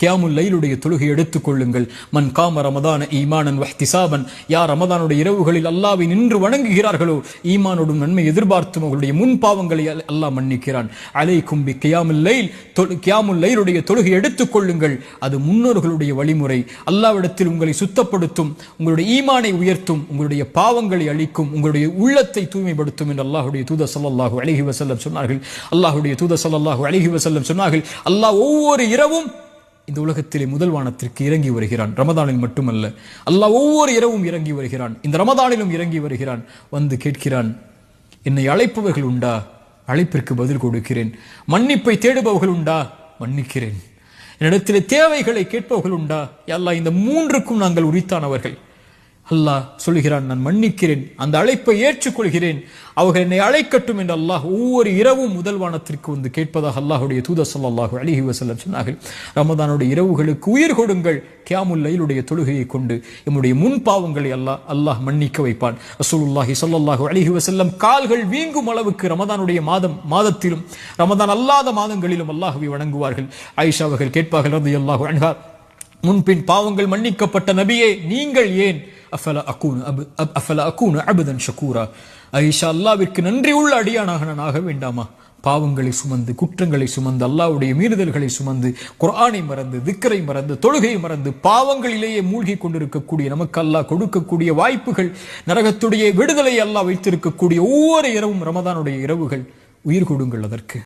கியாமுல் லைலுடைய தொழுகை எடுத்துக் கொள்ளுங்கள். மன் காம ரமதான ஈமானன் வஹ்திசாபன், யார் ரமதானுடைய இரவுகளில் அல்லாஹ்வை நின்று வணங்குகிறார்களோ ஈமானோடும் நன்மை எதிர்பார்த்தும் அவர்களுடைய முன் பாவங்களை அல்லாஹ் மன்னிக்கிறான். அலைக்கும் பி கியாமுல் லைல், கியாமுல் லைலுடைய தொழுகை எடுத்துக் கொள்ளுங்கள். அது முன்னோர்களுடைய வழிமுறை. அல்லாஹ்விடத்தில் உங்களை சுத்தப்படுத்தும், உங்களுடைய ஈமானை உயர்த்தும், உங்களுடைய பாவங்களை அழிக்கும், உங்களுடைய உள்ளத்தை தூய்மைப்படுத்தும் என்று அல்லாஹ்வுடைய தூதர் ஸல்லல்லாஹு அலைஹி வஸல்லம் சொன்னார்கள். அல்லாஹ்வுடைய தூதர் ஸல்லல்லாஹு அலைஹி வஸல்லம் சொன்னார்கள், அல்லாஹ் ஒவ்வொரு இரவும் இந்த உலகத்திலே முதல் வானத்திற்கு இறங்கி வருகிறான். ரமதானில் மட்டுமல்ல, அல்லாஹ் ஒவ்வொரு இரவும் இறங்கி வருகிறான். இந்த ரமதானிலும் இறங்கி வருகிறான். வந்து கேட்கிறான், என்னை அழைப்பவர்கள் உண்டா? அழைப்பிற்கு பதில் கொடுக்கிறேன். மன்னிப்பை தேடுபவர்கள் உண்டா? மன்னிக்கிறேன். என்னிடத்திலே தேவைகளை கேட்பவர்கள் உண்டா? யா அல்லாஹ், இந்த மூன்றுக்கும் நாங்கள் உரித்தானவர்கள். அல்லாஹ் சொல்லுகிறான், நான் மன்னிக்கிறேன், அந்த அழைப்பை ஏற்றுக்கொள்கிறேன், அவர்கள் என்னை அழைக்கட்டும் என்று அல்லாஹ் ஒவ்வொரு இரவும் முதல் வானத்திற்கு வந்து கேட்பதாக அல்லாஹ்வுடைய தூதர் ஸல்லல்லாஹு அலைஹி வஸல்லம் சொன்னார்கள். ரமதானுடைய இரவுகளுக்கு உயிர் கொடுங்கள். கியாமுல் லைலுடைய தொழுகையை கொண்டு நம்முடைய முன் பாவங்களை அல்லாஹ் மன்னிக்க வைப்பான். ரசூலுல்லாஹி ஸல்லல்லாஹு அலைஹி வஸல்லம் கால்கள் வீங்கும் அளவுக்கு ரமதானுடைய மாதத்திலும் ரமதான் அல்லாத மாதங்களிலும் அல்லாஹ்வை வணங்குவார்கள். ஆயிஷா அவர்கள் கேட்பார்கள் ரலியல்லாஹு அன்ஹா, முன்பின் பாவங்கள் மன்னிக்கப்பட்ட நபியே, நீங்கள் ஏன் அஃபல அகூனு அபதன் ஷகூரா, ஆயிஷா, அல்லாஹ்விற்கு நன்றி உள்ள அடியானாக நான் ஆக வேண்டாமா? பாவங்களை சுமந்து, குற்றங்களை சுமந்து, அல்லாஹ்வுடைய மீறுதல்களை சுமந்து, குர்ஆனை மறந்து, திக்ரை மறந்து, தொழுகையை மறந்து, பாவங்களிலேயே மூழ்கி கொண்டிருக்கக்கூடிய நமக்கு அல்லாஹ் கொடுக்கக்கூடிய வாய்ப்புகள், நரகத்துடைய விடுதலை அல்லாஹ் வைத்திருக்கக்கூடிய ஒவ்வொரு இரவும் ரமதானுடைய இரவுகள். உயிர் கொடுங்கள் அதற்கு.